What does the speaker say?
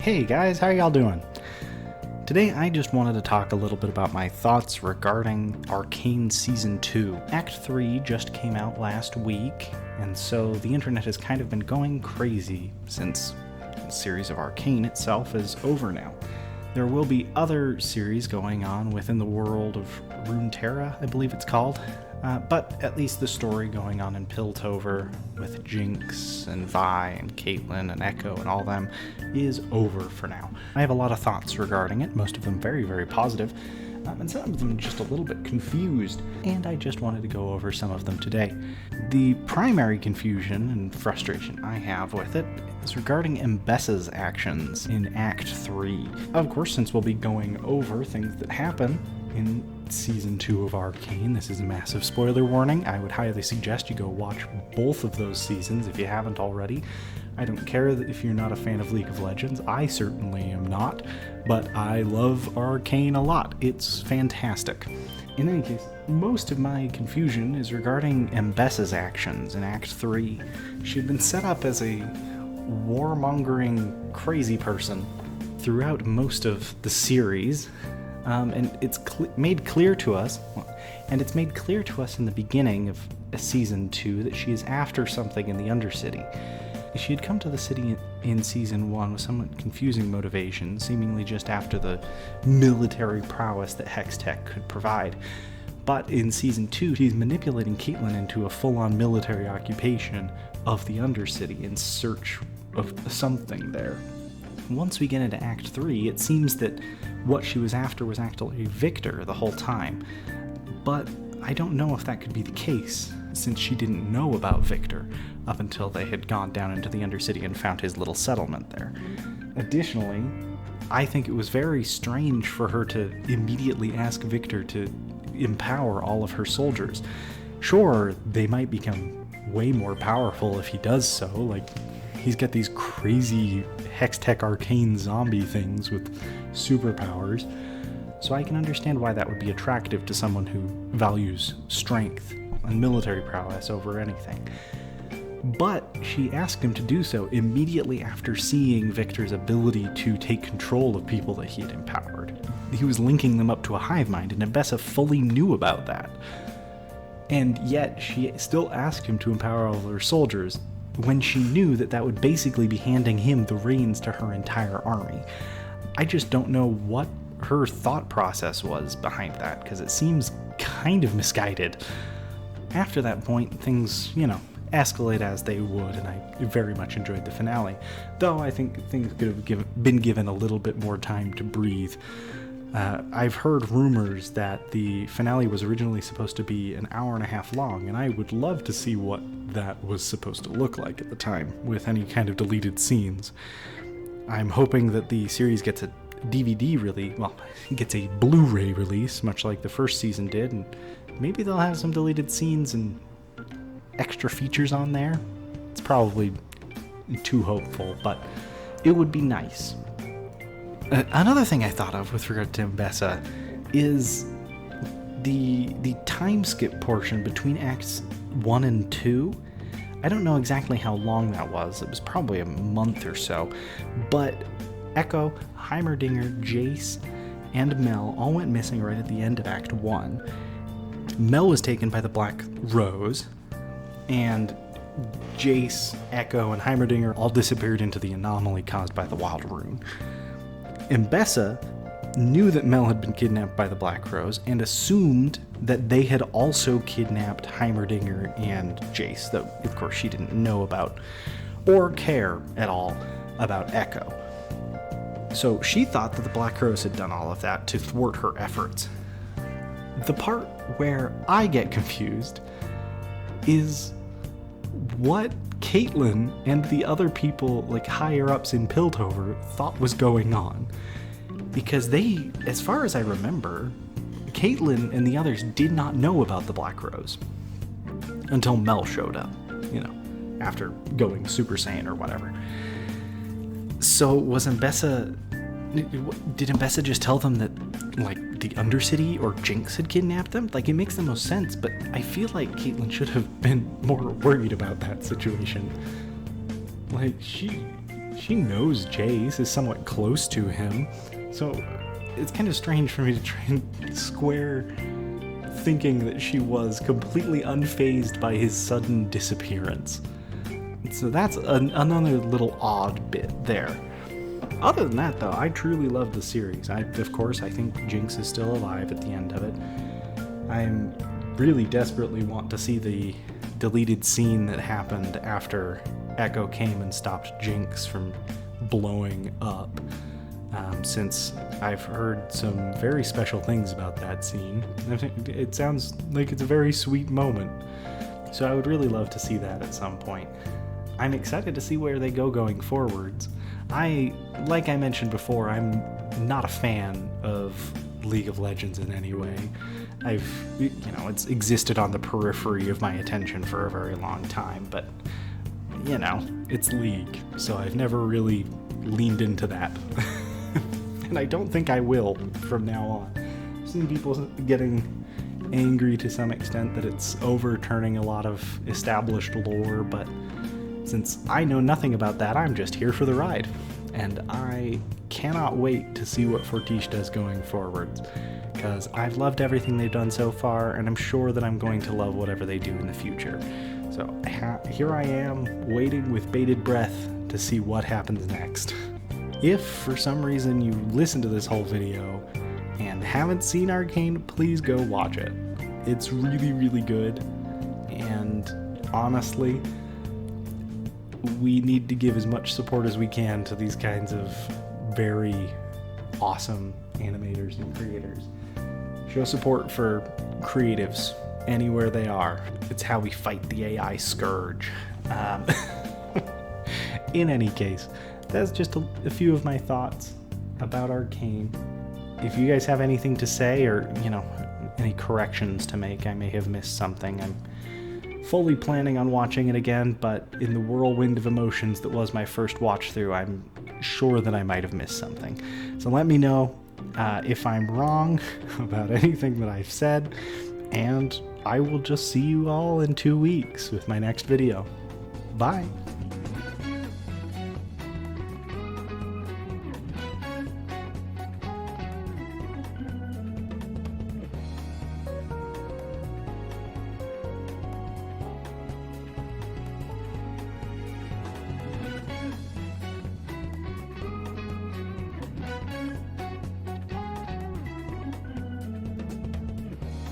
Hey guys, how y'all doing? Today I just wanted to talk a little bit about my thoughts regarding Arcane Season 2. Act 3 just came out last week, and so the internet has kind of been going crazy since the series of Arcane itself is over now. There will be other series going on within the world of Runeterra, I believe it's called. But at least the story going on in Piltover with Jinx and Vi and Caitlyn and Echo and all them is over for now. I have a lot of thoughts regarding it, most of them very, very positive, and some of them just a little bit confused, and I just wanted to go over some of them today. The primary confusion and frustration I have with it is regarding Mbessa's actions in Act 3. Of course, since we'll be going over things that happen in Season 2 of Arcane, this is a massive spoiler warning. I would highly suggest you go watch both of those seasons if you haven't already. I don't care that if you're not a fan of League of Legends. I certainly am not, but I love Arcane a lot. It's fantastic. In any case, most of my confusion is regarding Mbessa's actions in Act 3. She'd been set up as a warmongering crazy person throughout most of the series. And it's made clear to us in the beginning of Season 2 that she is after something in the Undercity. She had come to the city in Season 1 with somewhat confusing motivation, seemingly just after the military prowess that Hextech could provide. But in Season 2, she's manipulating Caitlyn into a full-on military occupation of the Undercity in search of something there. Once we get into Act 3, it seems that what she was after was actually Victor the whole time. But I don't know if that could be the case, since she didn't know about Victor up until they had gone down into the Undercity and found his little settlement there. Additionally, I think it was very strange for her to immediately ask Victor to empower all of her soldiers. Sure, they might become way more powerful if he does so, like he's got these crazy Hextech arcane zombie things with superpowers, so I can understand why that would be attractive to someone who values strength and military prowess over anything. But she asked him to do so immediately after seeing Victor's ability to take control of people that he had empowered. He was linking them up to a hive mind, and Mbessa fully knew about that. And yet she still asked him to empower all of her soldiers, when she knew that that would basically be handing him the reins to her entire army. I just don't know what her thought process was behind that, because it seems kind of misguided. After that point, things, escalate as they would, and I very much enjoyed the finale, though I think things could have been given a little bit more time to breathe. I've heard rumors that the finale was originally supposed to be an hour and a half long, and I would love to see what that was supposed to look like at the time, with any kind of deleted scenes. I'm hoping that the series gets a DVD release, gets a Blu-ray release, much like the first season did, and maybe they'll have some deleted scenes and extra features on there. It's probably too hopeful, but it would be nice. Another thing I thought of with regard to Mbessa is the time skip portion between Acts 1 and 2. I don't know exactly how long that was. It was probably a month or so. But Echo, Heimerdinger, Jace, and Mel all went missing right at the end of Act 1. Mel was taken by the Black Rose, and Jace, Echo, and Heimerdinger all disappeared into the anomaly caused by the Wild Rune. Mbessa knew that Mel had been kidnapped by the Black Rose and assumed that they had also kidnapped Heimerdinger and Jace, though of course she didn't know about or care at all about Echo. So she thought that the Black Rose had done all of that to thwart her efforts. The part where I get confused is what Caitlyn and the other people, like higher-ups in Piltover, thought was going on. Because they, as far as I remember, Caitlyn and the others did not know about the Black Rose until Mel showed up, after going Super Saiyan or whatever. So did Mbessa just tell them that, the Undercity or Jinx had kidnapped them? It makes the most sense, but I feel like Caitlyn should have been more worried about that situation. she knows Jace is somewhat close to him, so it's kind of strange for me to try and square thinking that she was completely unfazed by his sudden disappearance. So that's another little odd bit there. Other than that, though, I truly love the series. Of course, I think Jinx is still alive at the end of it. I'm really desperately want to see the deleted scene that happened after Echo came and stopped Jinx from blowing up, since I've heard some very special things about that scene. I think it sounds like it's a very sweet moment, so I would really love to see that at some point. I'm excited to see where they go going forwards. Like I mentioned before, I'm not a fan of League of Legends in any way. It's existed on the periphery of my attention for a very long time, but, it's League, so I've never really leaned into that. And I don't think I will from now on. I've seen people getting angry to some extent that it's overturning a lot of established lore, but since I know nothing about that, I'm just here for the ride. And I cannot wait to see what Fortiche does going forwards, because I've loved everything they've done so far, and I'm sure that I'm going to love whatever they do in the future. So here I am, waiting with bated breath to see what happens next. If for some reason you listen to this whole video and haven't seen Arcane, please go watch it. It's really, really good, and honestly, we need to give as much support as we can to these kinds of very awesome animators and creators. Show support for creatives anywhere they are. It's how we fight the AI scourge. In any case, that's just a few of my thoughts about Arcane. If you guys have anything to say, or any corrections to make, I may have missed something. I'm fully planning on watching it again, but in the whirlwind of emotions that was my first watch through, I'm sure that I might have missed something. So let me know if I'm wrong about anything that I've said, and I will just see you all in 2 weeks with my next video. Bye!